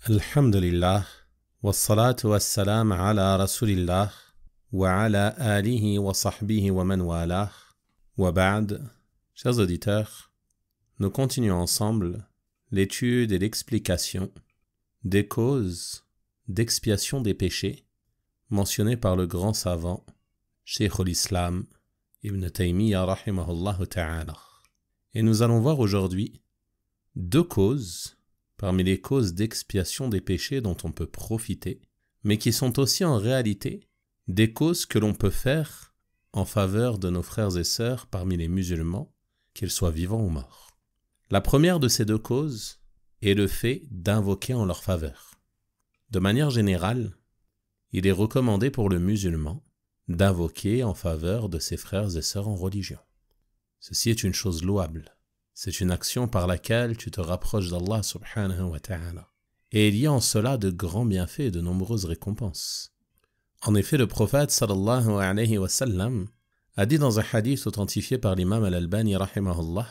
Alhamdulillah, wassalatu wassalam ala rasulillah, wa ala alihi wa sahbihi wa man walah, wa ba'd. Chers auditeurs, nous continuons ensemble l'étude et l'explication des causes d'expiation des péchés mentionnées par le grand savant Cheikh al-Islam Ibn Taymiyyah rahimahullah ta'ala. Et nous allons voir aujourd'hui deux causes parmi les causes d'expiation des péchés dont on peut profiter, mais qui sont aussi en réalité des causes que l'on peut faire en faveur de nos frères et sœurs parmi les musulmans, qu'ils soient vivants ou morts. La première de ces deux causes est le fait d'invoquer en leur faveur. De manière générale, il est recommandé pour le musulman d'invoquer en faveur de ses frères et sœurs en religion. Ceci est une chose louable. C'est une action par laquelle tu te rapproches d'Allah subhanahu wa ta'ala. Et il y a en cela de grands bienfaits et de nombreuses récompenses. En effet, le prophète sallallahu alayhi wa sallam a dit dans un hadith authentifié par l'imam al-Albani rahimahullah,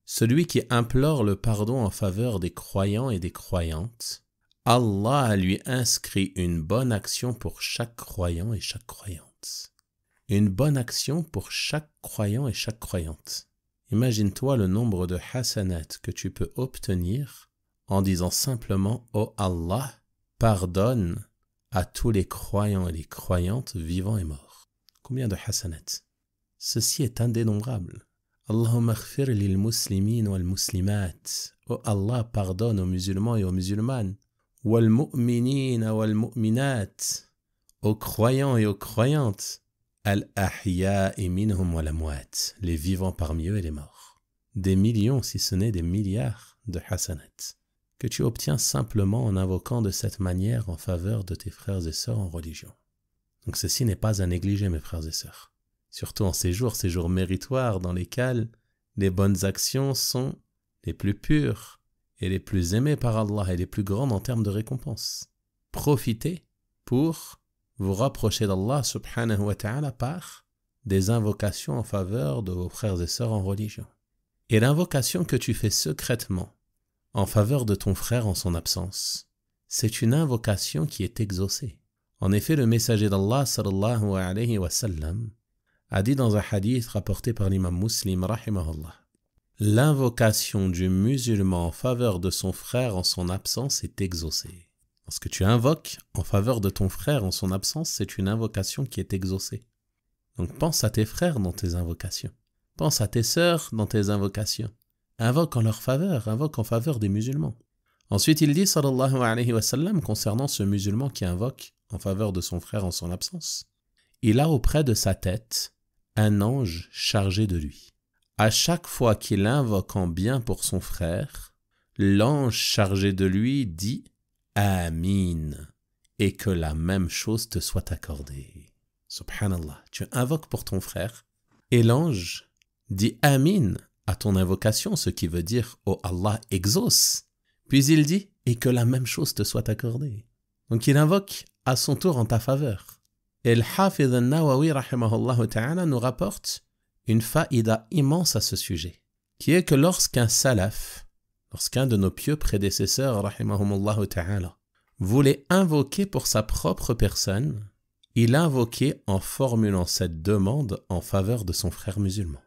celui qui implore le pardon en faveur des croyants et des croyantes, Allah lui inscrit une bonne action pour chaque croyant et chaque croyante. Une bonne action pour chaque croyant et chaque croyante. Imagine-toi le nombre de hasanat que tu peux obtenir en disant simplement « Oh Allah, pardonne à tous les croyants et les croyantes vivants et morts ». Combien de hasanat? Ceci est indénombrable. Allahumma khfir lil muslimin wal muslimat. Oh Allah, pardonne aux musulmans et aux musulmanes. Wal mu'minin wal mu'minat. Aux croyants et aux croyantes. Al-ahya'i minhum wal amwat, les vivants parmi eux et les morts. Des millions, si ce n'est des milliards de hasanat, que tu obtiens simplement en invoquant de cette manière en faveur de tes frères et sœurs en religion. Donc ceci n'est pas à négliger, mes frères et sœurs. Surtout en ces jours méritoires dans lesquels les bonnes actions sont les plus pures et les plus aimées par Allah et les plus grandes en termes de récompense. Profitez pour vous rapprochez d'Allah subhanahu wa ta'ala par des invocations en faveur de vos frères et sœurs en religion. Et l'invocation que tu fais secrètement en faveur de ton frère en son absence, c'est une invocation qui est exaucée. En effet, le messager d'Allah sallallahu alayhi wa sallam a dit dans un hadith rapporté par l'imam Muslim rahimahullah, l'invocation du musulman en faveur de son frère en son absence est exaucée. Lorsque tu invoques en faveur de ton frère en son absence, c'est une invocation qui est exaucée. Donc pense à tes frères dans tes invocations. Pense à tes sœurs dans tes invocations. Invoque en leur faveur, invoque en faveur des musulmans. Ensuite, il dit, sallallahu alayhi wa sallam, concernant ce musulman qui invoque en faveur de son frère en son absence, il a auprès de sa tête un ange chargé de lui. À chaque fois qu'il invoque en bien pour son frère, l'ange chargé de lui dit Amin, et que la même chose te soit accordée. Subhanallah, tu invoques pour ton frère, et l'ange dit Amin à ton invocation, ce qui veut dire Oh Allah, exauce. Puis il dit et que la même chose te soit accordée. Donc il invoque à son tour en ta faveur. Et le Hafiz al-Nawawi rahimahullah ta'ala nous rapporte une faïda immense à ce sujet, qui est que lorsqu'un de nos pieux prédécesseurs, rahimahumullah ta'ala, voulait invoquer pour sa propre personne, il invoquait en formulant cette demande en faveur de son frère musulman.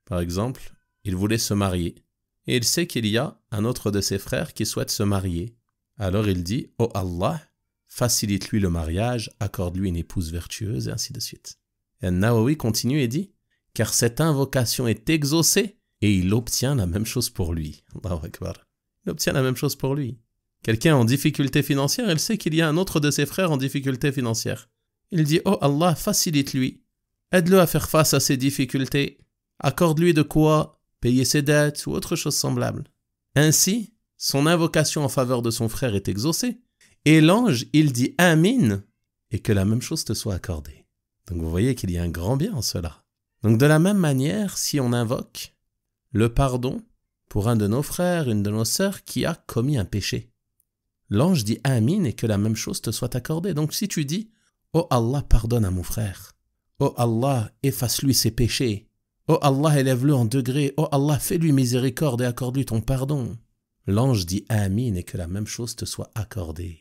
Par exemple, il voulait se marier, et il sait qu'il y a un autre de ses frères qui souhaite se marier. Alors il dit « Oh Allah, facilite-lui le mariage, accorde-lui une épouse vertueuse, et ainsi de suite. » Et Nawawi continue et dit « Car cette invocation est exaucée, et il obtient la même chose pour lui. » Allahu Akbar. Il obtient la même chose pour lui. Quelqu'un en difficulté financière, il sait qu'il y a un autre de ses frères en difficulté financière. Il dit « Oh Allah, facilite-lui. Aide-le à faire face à ses difficultés. Accorde-lui de quoi payer ses dettes ou autre chose semblable. » Ainsi, son invocation en faveur de son frère est exaucée. Et l'ange, il dit « Amin » et que la même chose te soit accordée. Donc vous voyez qu'il y a un grand bien en cela. Donc de la même manière, si on invoque le pardon pour un de nos frères, une de nos sœurs qui a commis un péché. L'ange dit Amin et que la même chose te soit accordée. Donc si tu dis Oh Allah, pardonne à mon frère. Oh Allah, efface-lui ses péchés. Oh Allah, élève-le en degré. Oh Allah, fais-lui miséricorde et accorde-lui ton pardon. l'ange dit Amin et que la même chose te soit accordée.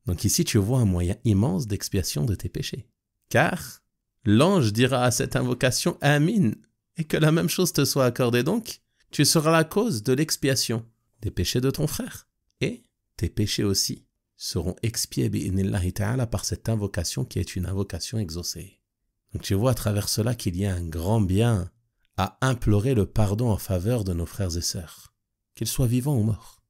Donc ici tu vois un moyen immense d'expiation de tes péchés. Car l'ange dira à cette invocation Amin et que la même chose te soit accordée. Donc tu seras la cause de l'expiation des péchés de ton frère. Et tes péchés aussi seront expiés bi'idhnillahi ta'ala par cette invocation qui est une invocation exaucée. Donc tu vois à travers cela qu'il y a un grand bien à implorer le pardon en faveur de nos frères et sœurs, qu'ils soient vivants ou morts.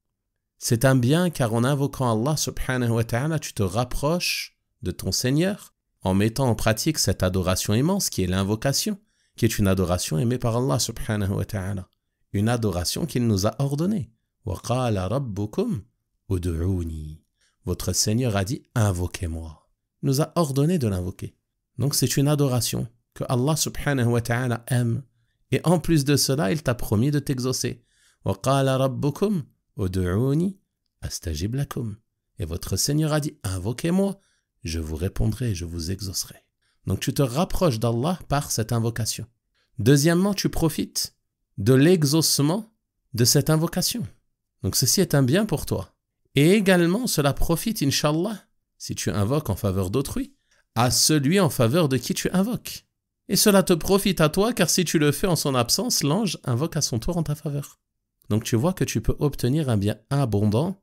C'est un bien car en invoquant Allah subhanahu wa ta'ala, tu te rapproches de ton Seigneur en mettant en pratique cette adoration immense qui est l'invocation, qui est une adoration aimée par Allah subhanahu wa ta'ala, une adoration qu'il nous a ordonnée. Wa qala rabbukum ud'uni. Votre Seigneur a dit invoquez-moi. Il nous a ordonné de l'invoquer. Donc c'est une adoration que Allah subhanahu wa ta'ala aime. Et en plus de cela, il t'a promis de t'exaucer. Wa qala rabbukum ud'uni astajib lakum. Et votre Seigneur a dit invoquez-moi, je vous répondrai, je vous exaucerai. Donc tu te rapproches d'Allah par cette invocation. Deuxièmement, tu profites de l'exaucement de cette invocation. Donc ceci est un bien pour toi. Et également, cela profite, Inch'Allah, si tu invoques en faveur d'autrui, à celui en faveur de qui tu invoques. Et cela te profite à toi, car si tu le fais en son absence, l'ange invoque à son tour en ta faveur. Donc tu vois que tu peux obtenir un bien abondant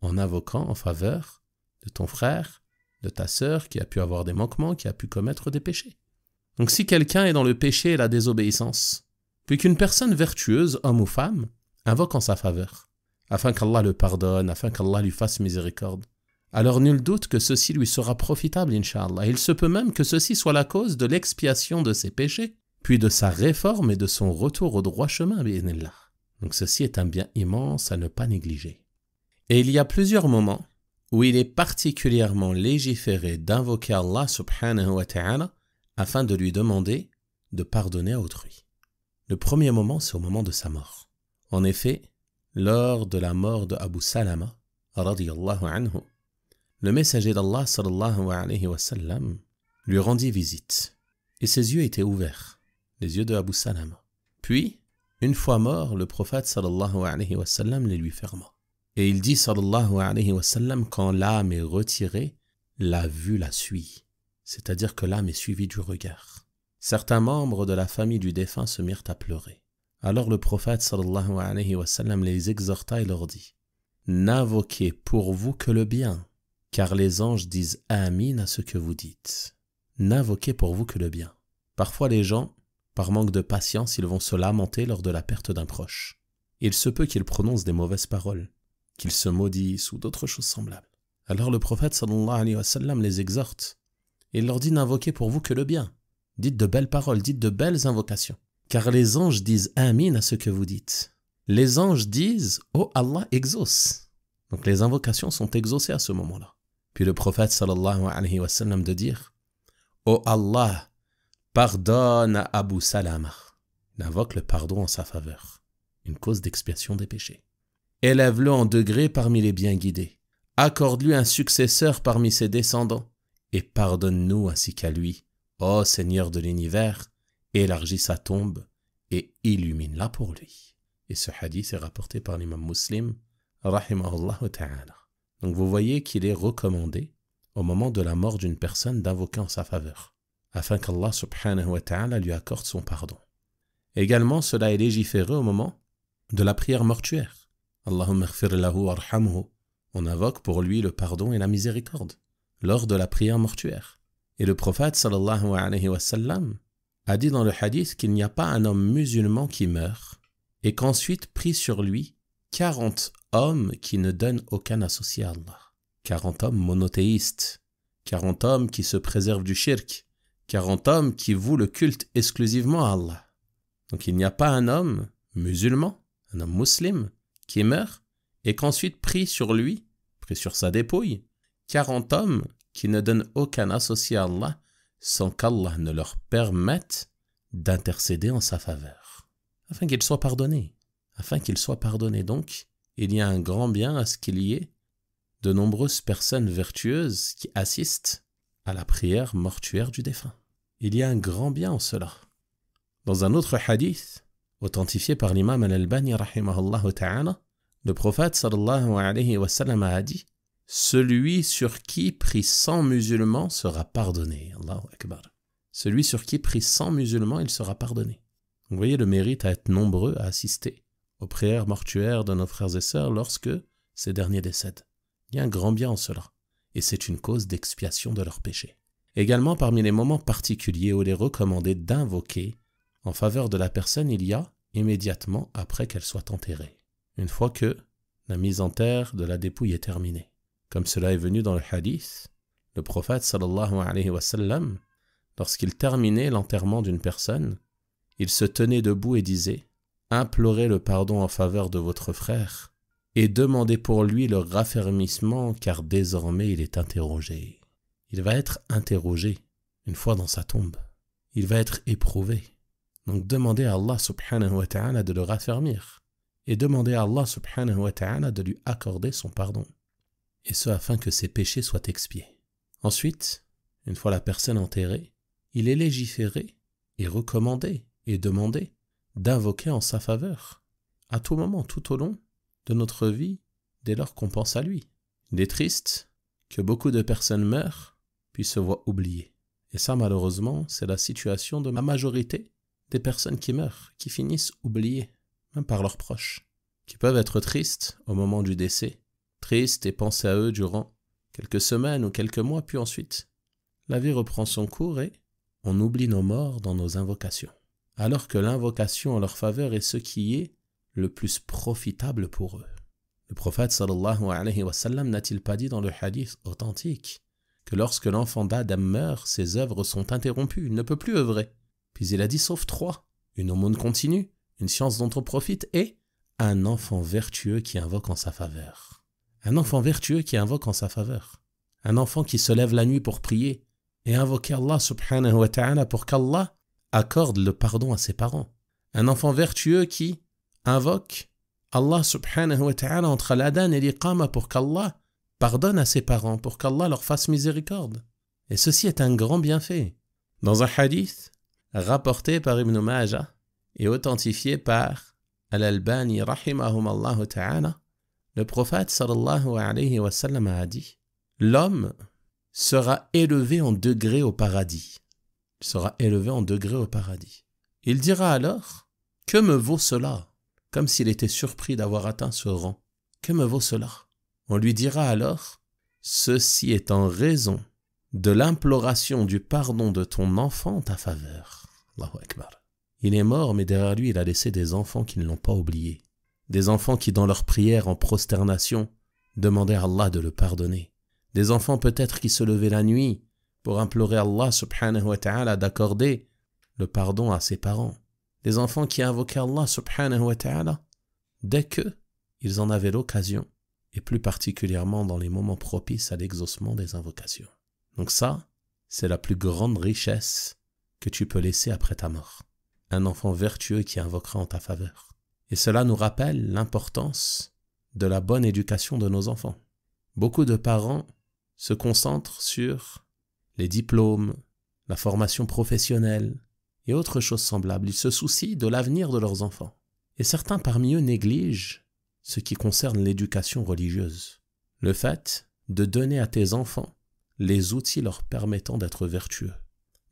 en invoquant en faveur de ton frère, de ta sœur qui a pu avoir des manquements, qui a pu commettre des péchés. Donc si quelqu'un est dans le péché et la désobéissance, puis qu'une personne vertueuse, homme ou femme, invoque en sa faveur, afin qu'Allah le pardonne, afin qu'Allah lui fasse miséricorde, alors nul doute que ceci lui sera profitable, Inch'Allah. Il se peut même que ceci soit la cause de l'expiation de ses péchés, puis de sa réforme et de son retour au droit chemin, bi'idhnillah. Donc ceci est un bien immense à ne pas négliger. Et il y a plusieurs moments où il est particulièrement légiféré d'invoquer Allah subhanahu wa ta'ala afin de lui demander de pardonner à autrui. Le premier moment, c'est au moment de sa mort. En effet, lors de la mort de Abu Salama, radiyallahu anhu, le messager d'Allah sallallahu alayhi wa sallam lui rendit visite et ses yeux étaient ouverts, les yeux de Abu Salama. Puis, une fois mort, le prophète sallallahu alayhi wa sallam les lui ferma. Et il dit sallallahu alayhi wa sallam, quand l'âme est retirée, la vue la suit, c'est-à-dire que l'âme est suivie du regard. Certains membres de la famille du défunt se mirent à pleurer. Alors le prophète sallallahu alayhi wa sallam les exhorta et leur dit: n'invoquez pour vous que le bien, car les anges disent Amin à ce que vous dites. N'invoquez pour vous que le bien. Parfois les gens, par manque de patience, ils vont se lamenter lors de la perte d'un proche. Il se peut qu'ils prononcent des mauvaises paroles, qu'ils se maudissent ou d'autres choses semblables. Alors le prophète sallallahu alayhi wa sallam les exhorte et il leur dit: n'invoquez pour vous que le bien. Dites de belles paroles, dites de belles invocations. Car les anges disent Amin à ce que vous dites. Les anges disent Oh Allah exauce. Donc les invocations sont exaucées à ce moment-là. Puis le prophète sallallahu alayhi wa sallam de dire Oh Allah, pardonne à Abu Salama. Il invoque le pardon en sa faveur, une cause d'expiation des péchés. Élève-le en degré parmi les bien guidés. Accorde-lui un successeur parmi ses descendants. Et pardonne-nous ainsi qu'à lui, ô Seigneur de l'univers, élargis sa tombe et illumine-la pour lui. Et ce hadith est rapporté par l'imam Muslim, rahimahullah ta'ala. Donc vous voyez qu'il est recommandé, au moment de la mort d'une personne, d'invoquer en sa faveur, afin qu'Allah subhanahu wa ta'ala lui accorde son pardon. Également, cela est légiféré au moment de la prière mortuaire. Allahumma ighfir lahu warhamhu. On invoque pour lui le pardon et la miséricorde lors de la prière mortuaire. Et le prophète sallallahu alayhi wa sallam a dit dans le hadith qu'il n'y a pas un homme musulman qui meurt et qu'ensuite prie sur lui 40 hommes qui ne donnent aucun associé à Allah. 40 hommes monothéistes, 40 hommes qui se préservent du shirk, 40 hommes qui vouent le culte exclusivement à Allah. Donc il n'y a pas un homme musulman, un homme musulman, qui meurt et qu'ensuite prie sur lui, prie sur sa dépouille, 40 hommes qui ne donnent aucun associé à Allah sans qu'Allah ne leur permette d'intercéder en sa faveur, afin qu'il soit pardonné. Afin qu'il soit pardonné. Donc, il y a un grand bien à ce qu'il y ait de nombreuses personnes vertueuses qui assistent à la prière mortuaire du défunt. Il y a un grand bien en cela. Dans un autre hadith, authentifié par l'imam al-Albani rahimahullah ta'ala, Le prophète sallallahu alayhi wa sallam a dit « Celui sur qui prie 100 musulmans sera pardonné. » Allahu Akbar. Celui sur qui prie 100 musulmans, il sera pardonné. Vous voyez le mérite à être nombreux à assister aux prières mortuaires de nos frères et sœurs lorsque ces derniers décèdent. Il y a un grand bien en cela, et c'est une cause d'expiation de leurs péchés. Également, parmi les moments particuliers où il est recommandé d'invoquer en faveur de la personne, il y a immédiatement après qu'elle soit enterrée, une fois que la mise en terre de la dépouille est terminée. Comme cela est venu dans le hadith, le prophète sallallahu alayhi wa sallam, lorsqu'il terminait l'enterrement d'une personne, il se tenait debout et disait « Implorez le pardon en faveur de votre frère et demandez pour lui le raffermissement car désormais il est interrogé. » Il va être interrogé une fois dans sa tombe. Il va être éprouvé. Donc demandez à Allah subhanahu wa ta'ala de le raffermir et demandez à Allah subhanahu wa ta'ala de lui accorder son pardon. Et ce afin que ses péchés soient expiés. Ensuite, une fois la personne enterrée, il est légiféré et recommandé et demandé d'invoquer en sa faveur à tout moment, tout au long de notre vie, dès lors qu'on pense à lui. Il est triste que beaucoup de personnes meurent puis se voient oubliées. Et ça, malheureusement, c'est la situation de la majorité des personnes qui meurent, qui finissent oubliées, même par leurs proches, qui peuvent être tristes au moment du décès, tristes et penser à eux durant quelques semaines ou quelques mois, puis ensuite, la vie reprend son cours et on oublie nos morts dans nos invocations. Alors que l'invocation en leur faveur est ce qui est le plus profitable pour eux. Le prophète sallallahu alayhi wa sallam n'a-t-il pas dit dans le hadith authentique que lorsque l'enfant d'Adam meurt, ses œuvres sont interrompues, il ne peut plus œuvrer. Puis il a dit sauf 3, une aumône continue, une science dont on profite et un enfant vertueux qui invoque en sa faveur. Un enfant vertueux qui invoque en sa faveur. Un enfant qui se lève la nuit pour prier et invoquer Allah subhanahu wa ta'ala pour qu'Allah accorde le pardon à ses parents. Un enfant vertueux qui invoque Allah subhanahu wa ta'ala entre l'adhan et l'iqama pour qu'Allah pardonne à ses parents, pour qu'Allah leur fasse miséricorde. Et ceci est un grand bienfait. Dans un hadith rapporté par Ibn Majah et authentifié par Al-Albani rahimahumallahu ta'ala, le prophète sallallahu alayhi wa sallam a dit « L'homme sera élevé en degrés au paradis. » Il sera élevé en degrés au paradis. Il dira alors « Que me vaut cela ?» Comme s'il était surpris d'avoir atteint ce rang. « Que me vaut cela ?» On lui dira alors « Ceci est en raison de l'imploration du pardon de ton enfant en ta faveur. » Allahu Akbar. Il est mort, mais derrière lui, il a laissé des enfants qui ne l'ont pas oublié. Des enfants qui, dans leur prière en prosternation, demandaient à Allah de le pardonner. Des enfants peut-être qui se levaient la nuit pour implorer Allah subhanahu wa ta'ala d'accorder le pardon à ses parents. Des enfants qui invoquaient Allah subhanahu wa ta'ala dès que ils en avaient l'occasion, et plus particulièrement dans les moments propices à l'exaucement des invocations. Donc ça, c'est la plus grande richesse que tu peux laisser après ta mort. Un enfant vertueux qui invoquera en ta faveur. Et cela nous rappelle l'importance de la bonne éducation de nos enfants. Beaucoup de parents se concentrent sur les diplômes, la formation professionnelle et autres choses semblables. Ils se soucient de l'avenir de leurs enfants. Et certains parmi eux négligent ce qui concerne l'éducation religieuse. Le fait de donner à tes enfants les outils leur permettant d'être vertueux.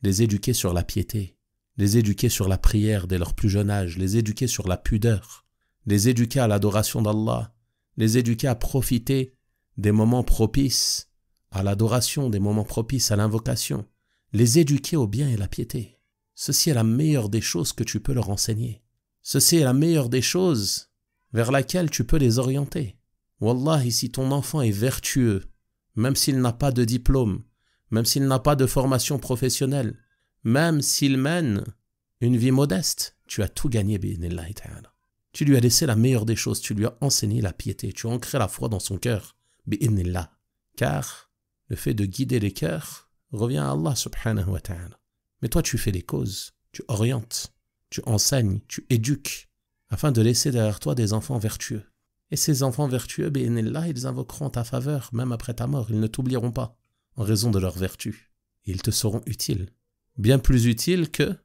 Les éduquer sur la piété, les éduquer sur la prière dès leur plus jeune âge, les éduquer sur la pudeur, les éduquer à l'adoration d'Allah, les éduquer à profiter des moments propices à l'adoration, des moments propices à l'invocation, les éduquer au bien et la piété. Ceci est la meilleure des choses que tu peux leur enseigner. Ceci est la meilleure des choses vers laquelle tu peux les orienter. Wallahi, si ton enfant est vertueux, même s'il n'a pas de diplôme, même s'il n'a pas de formation professionnelle, même s'il mène une vie modeste, tu as tout gagné, bi'idhnillahi ta'ala. Tu lui as laissé la meilleure des choses, tu lui as enseigné la piété, tu as ancré la foi dans son cœur, bi'idhnillah. Car le fait de guider les cœurs revient à Allah subhanahu wa ta'ala. Mais toi, tu fais les causes, tu orientes, tu enseignes, tu éduques, afin de laisser derrière toi des enfants vertueux. Et ces enfants vertueux, bi'idhnillah, ils invoqueront ta faveur, même après ta mort, ils ne t'oublieront pas, en raison de leur vertu. Et ils te seront utiles. Bien plus utiles que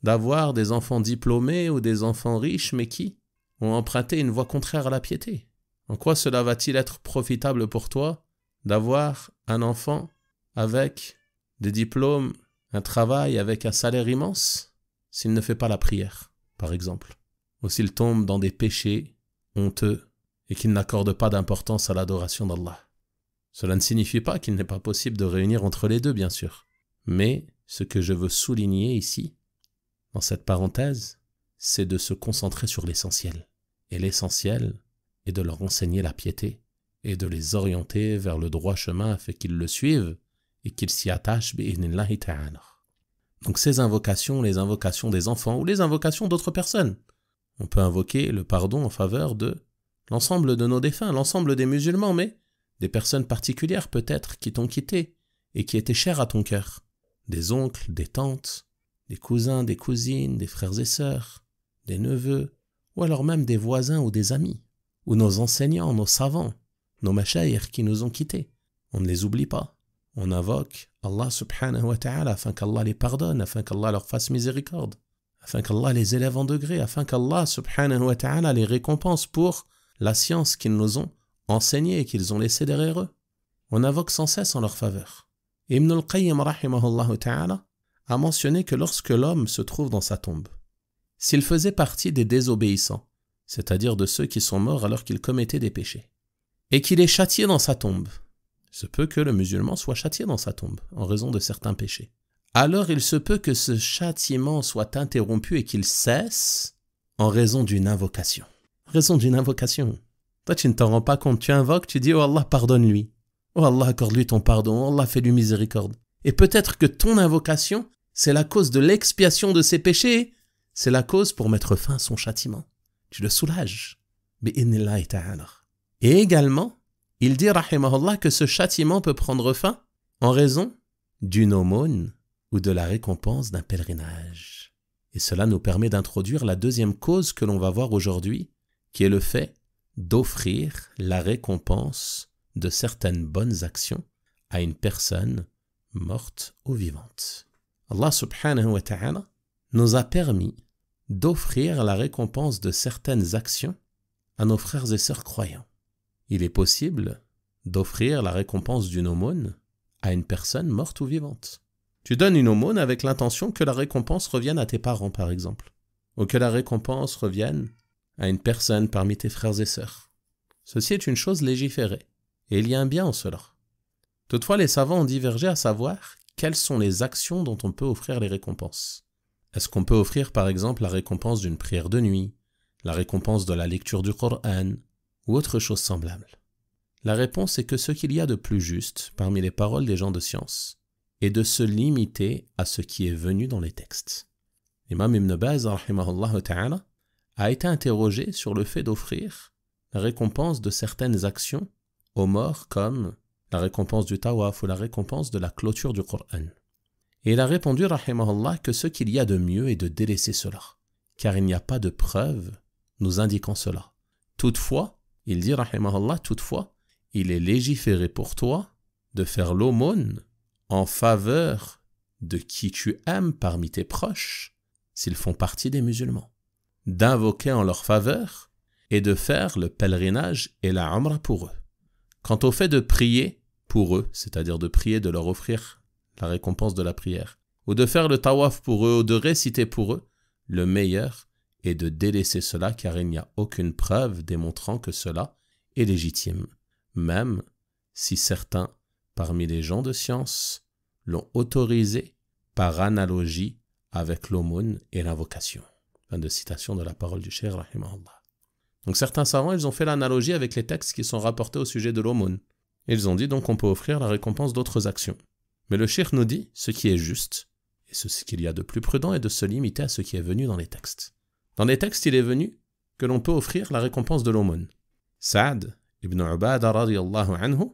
d'avoir des enfants diplômés ou des enfants riches, mais qui ont emprunté une voie contraire à la piété, En quoi cela va-t-il être profitable pour toi d'avoir un enfant avec des diplômes, un travail avec un salaire immense, s'il ne fait pas la prière, par exemple, ou s'il tombe dans des péchés honteux et qu'il n'accorde pas d'importance à l'adoration d'Allah. Cela ne signifie pas qu'il n'est pas possible de réunir entre les deux, bien sûr. Mais ce que je veux souligner ici, dans cette parenthèse, c'est de se concentrer sur l'essentiel. Et l'essentiel est de leur enseigner la piété et de les orienter vers le droit chemin afin qu'ils le suivent et qu'ils s'y attachent bi'idhnillahi ta'ala. Donc ces invocations, les invocations des enfants ou les invocations d'autres personnes, on peut invoquer le pardon en faveur de l'ensemble de nos défunts, l'ensemble des musulmans, mais des personnes particulières peut-être qui t'ont quitté et qui étaient chères à ton cœur. Des oncles, des tantes, des cousins, des cousines, des frères et sœurs, des neveux, ou alors même des voisins ou des amis, ou nos enseignants, nos savants, nos mashayikh qui nous ont quittés. On ne les oublie pas. On invoque Allah subhanahu wa ta'ala afin qu'Allah les pardonne, afin qu'Allah leur fasse miséricorde, afin qu'Allah les élève en degré, afin qu'Allah subhanahu wa ta'ala les récompense pour la science qu'ils nous ont enseignée et qu'ils ont laissée derrière eux. On invoque sans cesse en leur faveur. Ibn al-Qayyim rahimahullah ta'ala a mentionné que lorsque l'homme se trouve dans sa tombe, s'il faisait partie des désobéissants, c'est-à-dire de ceux qui sont morts alors qu'ils commettaient des péchés, et qu'il est châtié dans sa tombe, il se peut que le musulman soit châtié dans sa tombe en raison de certains péchés. Alors il se peut que ce châtiment soit interrompu et qu'il cesse en raison d'une invocation. Raison d'une invocation. Toi tu ne t'en rends pas compte, tu invoques, tu dis « Oh Allah, pardonne-lui. Oh Allah, accorde-lui ton pardon. Oh Allah, fais-lui miséricorde. » Et peut-être que ton invocation, c'est la cause de l'expiation de ses péchés, c'est la cause pour mettre fin à son châtiment. Tu le soulages. Bi'idhnillahi ta'ala. Et également, il dit, rahimahullah, que ce châtiment peut prendre fin en raison d'une aumône ou de la récompense d'un pèlerinage. Et cela nous permet d'introduire la deuxième cause que l'on va voir aujourd'hui, qui est le fait d'offrir la récompense de certaines bonnes actions à une personne morte ou vivante. Allah subhanahu wa ta'ala nous a permis d'offrir la récompense de certaines actions à nos frères et sœurs croyants. Il est possible d'offrir la récompense d'une aumône à une personne morte ou vivante. Tu donnes une aumône avec l'intention que la récompense revienne à tes parents, par exemple, ou que la récompense revienne à une personne parmi tes frères et sœurs. Ceci est une chose légiférée, et il y a un bien en cela. Toutefois, les savants ont divergé à savoir quelles sont les actions dont on peut offrir les récompenses. Est-ce qu'on peut offrir, par exemple, la récompense d'une prière de nuit, la récompense de la lecture du Coran, ou autre chose semblable? La réponse est que ce qu'il y a de plus juste parmi les paroles des gens de science est de se limiter à ce qui est venu dans les textes. L'imam Ibn Baz, rahimahullah ta'ala, a été interrogé sur le fait d'offrir la récompense de certaines actions aux morts comme la récompense du tawaf ou la récompense de la clôture du Coran. Et il a répondu, rahimahullah, que ce qu'il y a de mieux est de délaisser cela, car il n'y a pas de preuve nous indiquant cela. Toutefois, il dit, rahimahullah, toutefois, il est légiféré pour toi de faire l'aumône en faveur de qui tu aimes parmi tes proches, s'ils font partie des musulmans, d'invoquer en leur faveur et de faire le pèlerinage et la umrah pour eux. Quant au fait de prier pour eux, c'est-à-dire de prier, de leur offrir la récompense de la prière, ou de faire le tawaf pour eux, ou de réciter pour eux, le meilleur est de délaisser cela, car il n'y a aucune preuve démontrant que cela est légitime, même si certains, parmi les gens de science, l'ont autorisé par analogie avec l'aumône et l'invocation. Fin de citation de la parole du cheikh, rahimahullah. Donc certains savants, ils ont fait l'analogie avec les textes qui sont rapportés au sujet de l'aumône. Ils ont dit donc qu'on peut offrir la récompense d'autres actions. Mais le cheikh nous dit ce qui est juste, et ce qu'il y a de plus prudent est de se limiter à ce qui est venu dans les textes. Dans les textes, il est venu que l'on peut offrir la récompense de l'aumône. Saad ibn Ubada radiyallahu anhu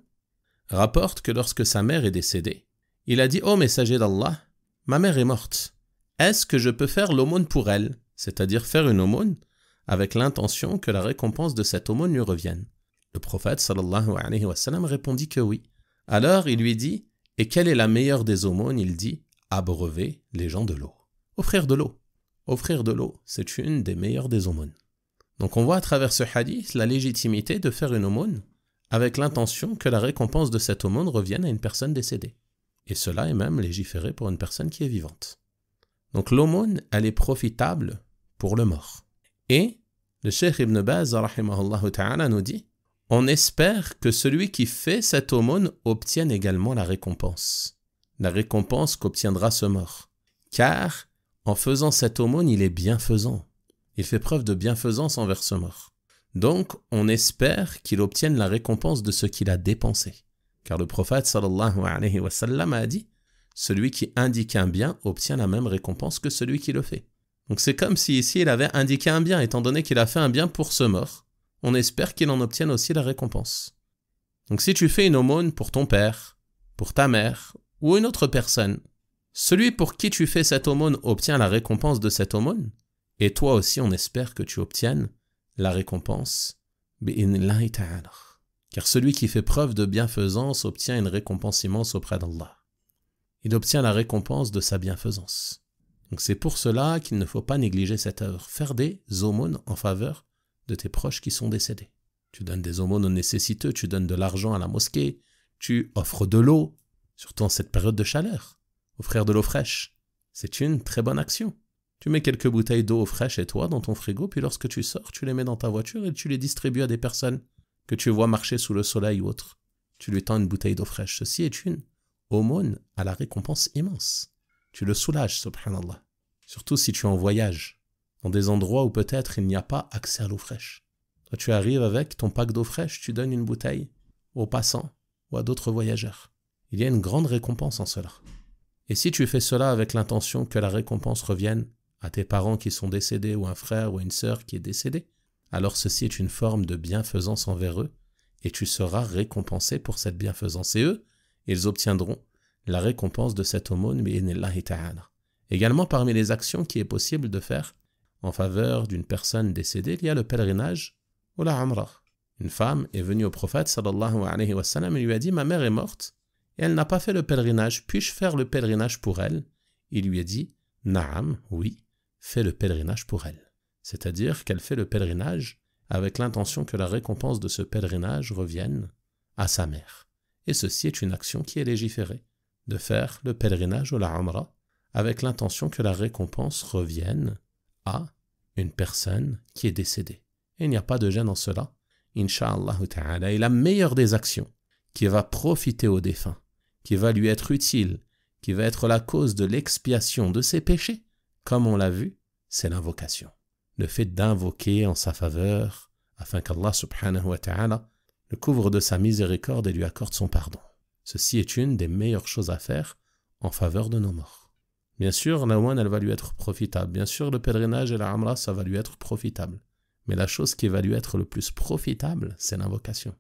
rapporte que lorsque sa mère est décédée, il a dit « Ô messager d'Allah, ma mère est morte. Est-ce que je peux faire l'aumône pour elle ?» C'est-à-dire faire une aumône avec l'intention que la récompense de cette aumône lui revienne. Le prophète sallallahu alayhi wa sallam répondit que oui. Alors il lui dit « Et quelle est la meilleure des aumônes ?» Il dit « Abreuver les gens de l'eau. » Offrir de l'eau. Offrir de l'eau, c'est une des meilleures des aumônes. Donc on voit à travers ce hadith la légitimité de faire une aumône avec l'intention que la récompense de cette aumône revienne à une personne décédée. Et cela est même légiféré pour une personne qui est vivante. Donc l'aumône, elle est profitable pour le mort. Et le Cheikh Ibn Baz, rahimahullah ta'ala, nous dit, on espère que celui qui fait cette aumône obtienne également la récompense qu'obtiendra ce mort. Car en faisant cette aumône, il est bienfaisant. Il fait preuve de bienfaisance envers ce mort. Donc, on espère qu'il obtienne la récompense de ce qu'il a dépensé. Car le prophète sallallahu alayhi wa sallam a dit, celui qui indique un bien obtient la même récompense que celui qui le fait. Donc c'est comme si ici il avait indiqué un bien, étant donné qu'il a fait un bien pour ce mort. On espère qu'il en obtienne aussi la récompense. Donc si tu fais une aumône pour ton père, pour ta mère ou une autre personne, celui pour qui tu fais cette aumône obtient la récompense de cette aumône, et toi aussi on espère que tu obtiennes la récompense, bi'inillahi ta'ala. Car celui qui fait preuve de bienfaisance obtient une récompense immense auprès d'Allah. Il obtient la récompense de sa bienfaisance. Donc c'est pour cela qu'il ne faut pas négliger cette œuvre. Faire des aumônes en faveur de tes proches qui sont décédés. Tu donnes des aumônes aux nécessiteux, tu donnes de l'argent à la mosquée, tu offres de l'eau, surtout en cette période de chaleur. Offrir de l'eau fraîche, c'est une très bonne action. Tu mets quelques bouteilles d'eau fraîche chez toi dans ton frigo, puis lorsque tu sors, tu les mets dans ta voiture et tu les distribues à des personnes que tu vois marcher sous le soleil ou autre. Tu lui tends une bouteille d'eau fraîche. Ceci est une aumône à la récompense immense. Tu le soulages, subhanallah. Surtout si tu es en voyage, dans des endroits où peut-être il n'y a pas accès à l'eau fraîche. Toi, tu arrives avec ton pack d'eau fraîche, tu donnes une bouteille aux passants ou à d'autres voyageurs. Il y a une grande récompense en cela. Et si tu fais cela avec l'intention que la récompense revienne à tes parents qui sont décédés ou un frère ou une sœur qui est décédé, alors ceci est une forme de bienfaisance envers eux et tu seras récompensé pour cette bienfaisance. Et eux, ils obtiendront la récompense de cette aumône, bi'inillahi ta'ala. Également, parmi les actions qui est possible de faire en faveur d'une personne décédée, il y a le pèlerinage ou la umrah. Une femme est venue au prophète sallallahu alayhi wa sallam et lui a dit « Ma mère est morte et elle n'a pas fait le pèlerinage. Puis-je faire le pèlerinage pour elle ?» Il lui a dit « Naam, oui, fais le pèlerinage pour elle. » C'est-à-dire qu'elle fait le pèlerinage avec l'intention que la récompense de ce pèlerinage revienne à sa mère. Et ceci est une action qui est légiférée, de faire le pèlerinage ou la umrah avec l'intention que la récompense revienne à une personne qui est décédée. Et il n'y a pas de gêne en cela, incha'Allah ta'ala. Et la meilleure des actions qui va profiter au défunt, qui va lui être utile, qui va être la cause de l'expiation de ses péchés, comme on l'a vu, c'est l'invocation. Le fait d'invoquer en sa faveur, afin qu'Allah subhanahu wa ta'ala le couvre de sa miséricorde et lui accorde son pardon. Ceci est une des meilleures choses à faire en faveur de nos morts. Bien sûr, la ouane, elle va lui être profitable. Bien sûr, le pèlerinage et la umrah, ça va lui être profitable. Mais la chose qui va lui être le plus profitable, c'est l'invocation.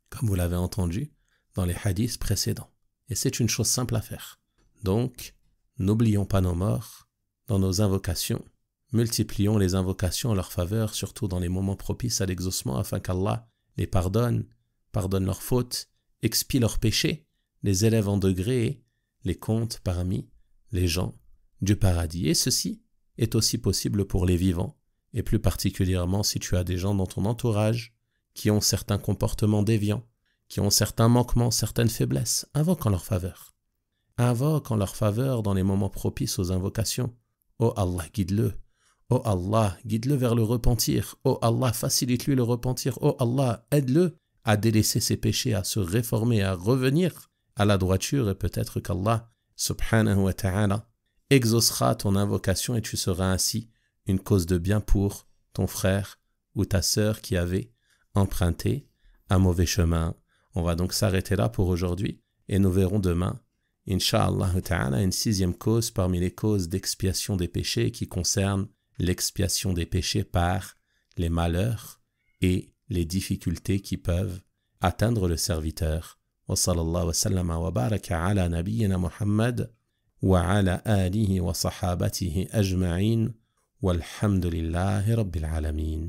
Comme vous l'avez entendu dans les hadiths précédents. Et c'est une chose simple à faire. Donc, n'oublions pas nos morts dans nos invocations. Multiplions les invocations en leur faveur, surtout dans les moments propices à l'exaucement, afin qu'Allah les pardonne leurs fautes, expie leurs péchés, les élève en degrés et les compte parmi les gens du paradis. Et ceci est aussi possible pour les vivants, et plus particulièrement si tu as des gens dans ton entourage qui ont certains comportements déviants, qui ont certains manquements, certaines faiblesses. Invoque en leur faveur. Invoque en leur faveur dans les moments propices aux invocations. Oh Allah, guide-le. Oh Allah, guide-le vers le repentir. Oh Allah, facilite-lui le repentir. Oh Allah, aide-le à délaisser ses péchés, à se réformer, à revenir à la droiture, et peut-être qu'Allah, subhanahu wa ta'ala, exaucera ton invocation et tu seras ainsi une cause de bien pour ton frère ou ta sœur qui avait emprunté un mauvais chemin. On va donc s'arrêter là pour aujourd'hui et nous verrons demain, incha'Allah ta'ala, une 6e cause parmi les causes d'expiation des péchés qui concerne l'expiation des péchés par les malheurs et les difficultés qui peuvent atteindre le serviteur. Wa sallallahu wa sallama wa baraka ala nabiyyina Muhammad wa ala alihi wa sahabatihi ajma'in walhamdulillahi rabbil alamin.